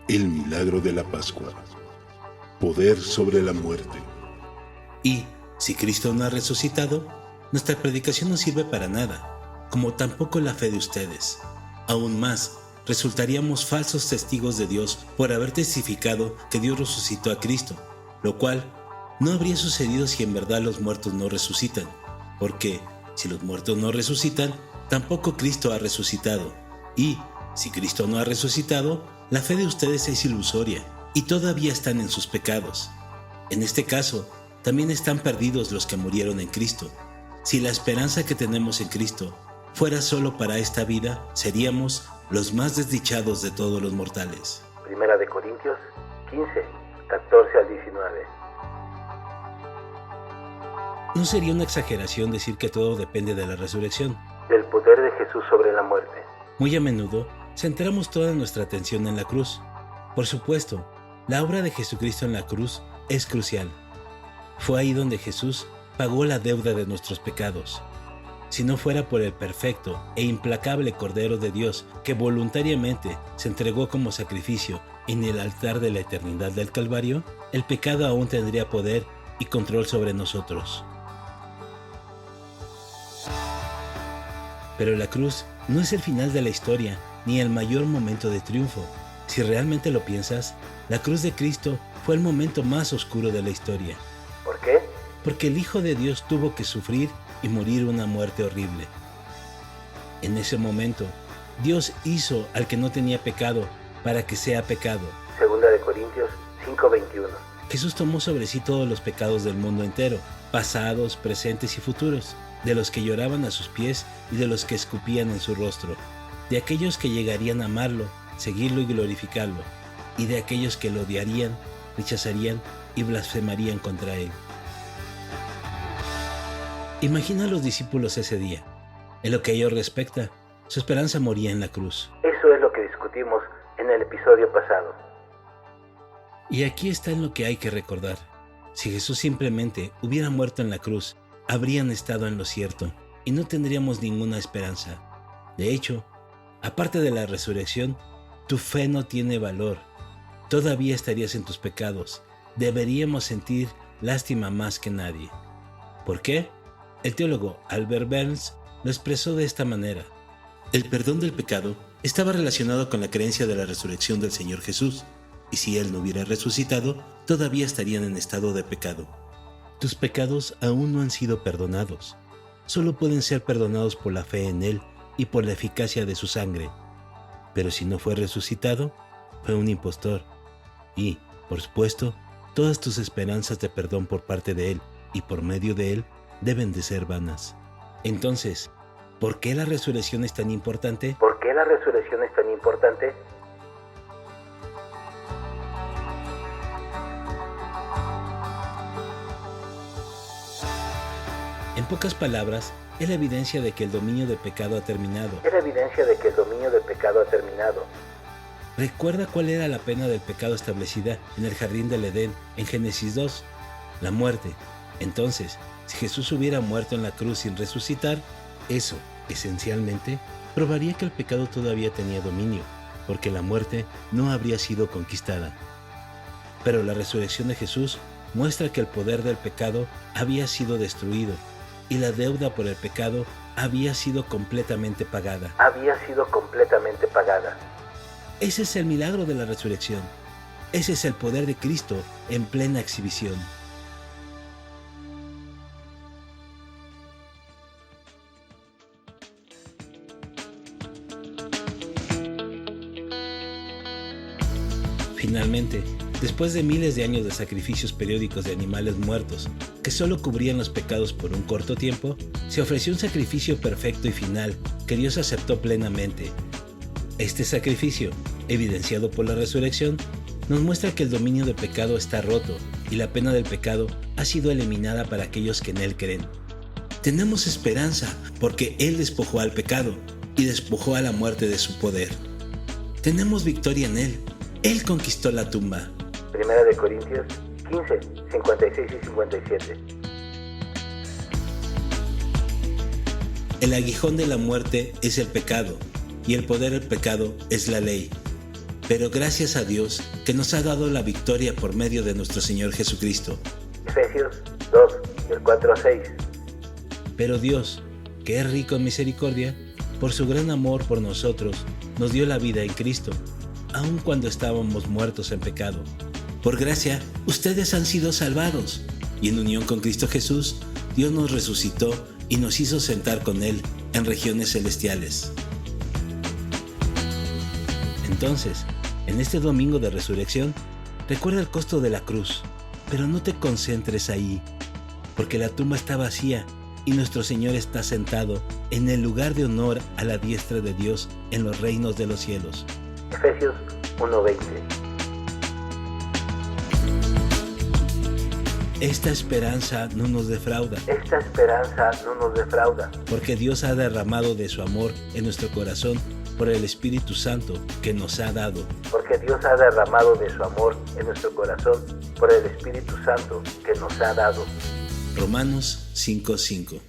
El milagro de la Pascua. Poder sobre la muerte. Y, si Cristo no ha resucitado, nuestra predicación no sirve para nada, como tampoco la fe de ustedes. Aún más, resultaríamos falsos testigos de Dios por haber testificado que Dios resucitó a Cristo, lo cual no habría sucedido si en verdad los muertos no resucitan, porque si los muertos no resucitan, tampoco Cristo ha resucitado. Y, si Cristo no ha resucitado, la fe de ustedes es ilusoria y todavía están en sus pecados. En este caso, también están perdidos los que murieron en Cristo. Si la esperanza que tenemos en Cristo fuera solo para esta vida, seríamos los más desdichados de todos los mortales. Primera de Corintios 15, 14 al 19. No sería una exageración decir que todo depende de la resurrección. Del poder de Jesús sobre la muerte. Muy a menudo, centramos toda nuestra atención en la cruz. Por supuesto, la obra de Jesucristo en la cruz es crucial. Fue ahí donde Jesús pagó la deuda de nuestros pecados. Si no fuera por el perfecto e implacable Cordero de Dios que voluntariamente se entregó como sacrificio en el altar de la eternidad del Calvario, el pecado aún tendría poder y control sobre nosotros. Pero la cruz no es el final de la historia ni el mayor momento de triunfo. Si realmente lo piensas, la cruz de Cristo fue el momento más oscuro de la historia. ¿Por qué? Porque el Hijo de Dios tuvo que sufrir y morir una muerte horrible. En ese momento, Dios hizo al que no tenía pecado para que sea pecado. Segunda de Corintios 5:21. Jesús tomó sobre sí todos los pecados del mundo entero, pasados, presentes y futuros, de los que lloraban a sus pies y de los que escupían en su rostro, de aquellos que llegarían a amarlo, seguirlo y glorificarlo, y de aquellos que lo odiarían, rechazarían y blasfemarían contra él. Imagina a los discípulos ese día. En lo que a ellos respecta, su esperanza moría en la cruz. Eso es lo que discutimos en el episodio pasado. Y aquí está en lo que hay que recordar. Si Jesús simplemente hubiera muerto en la cruz, habrían estado en lo cierto y no tendríamos ninguna esperanza. De hecho, aparte de la resurrección, tu fe no tiene valor. Todavía estarías en tus pecados. Deberíamos sentir lástima más que nadie. ¿Por qué? El teólogo Albert Barnes lo expresó de esta manera. El perdón del pecado estaba relacionado con la creencia de la resurrección del Señor Jesús, y si Él no hubiera resucitado, todavía estarían en estado de pecado. Tus pecados aún no han sido perdonados. Solo pueden ser perdonados por la fe en Él y por la eficacia de su sangre. Pero si no fue resucitado, fue un impostor. Y, por supuesto, todas tus esperanzas de perdón por parte de Él y por medio de Él deben de ser vanas. Entonces, ¿por qué la resurrección es tan importante? ¿Por qué la resurrección es tan importante? En pocas palabras, es la evidencia de que el dominio del pecado ha terminado. Es la evidencia de que el dominio del pecado ha terminado. ¿Recuerda cuál era la pena del pecado establecida en el jardín del Edén en Génesis 2? La muerte. Entonces, si Jesús hubiera muerto en la cruz sin resucitar, eso, esencialmente, probaría que el pecado todavía tenía dominio, porque la muerte no habría sido conquistada. Pero la resurrección de Jesús muestra que el poder del pecado había sido destruido y la deuda por el pecado había sido completamente pagada. Ese es el milagro de la resurrección. Ese es el poder de Cristo en plena exhibición. Finalmente, después de miles de años de sacrificios periódicos de animales muertos que solo cubrían los pecados por un corto tiempo, se ofreció un sacrificio perfecto y final que Dios aceptó plenamente. Este sacrificio, evidenciado por la resurrección, nos muestra que el dominio del pecado está roto y la pena del pecado ha sido eliminada para aquellos que en Él creen. Tenemos esperanza porque Él despojó al pecado y despojó a la muerte de su poder. Tenemos victoria en Él. Él conquistó la tumba. Primera de Corintios 15, 56 y 57. El aguijón de la muerte es el pecado, y el poder del pecado es la ley. pero gracias a Dios que nos ha dado la victoria por medio de nuestro Señor Jesucristo. Efesios 2, del 4 al 6. Pero Dios, que es rico en misericordia, por su gran amor por nosotros, nos dio la vida en Cristo, aun cuando estábamos muertos en pecado. Por gracia, ustedes han sido salvados, y en unión con Cristo Jesús, Dios nos resucitó y nos hizo sentar con Él en regiones celestiales. Entonces, en este domingo de resurrección, recuerda el costo de la cruz, pero no te concentres ahí, porque la tumba está vacía y nuestro Señor está sentado en el lugar de honor a la diestra de Dios en los reinos de los cielos. Efesios 1:20. Esta esperanza no nos defrauda, Esta esperanza no nos defrauda, porque Dios ha derramado de su amor en nuestro corazón por el Espíritu Santo que nos ha dado. porque Dios ha derramado de su amor en nuestro corazón por el Espíritu Santo que nos ha dado. Romanos 5:5.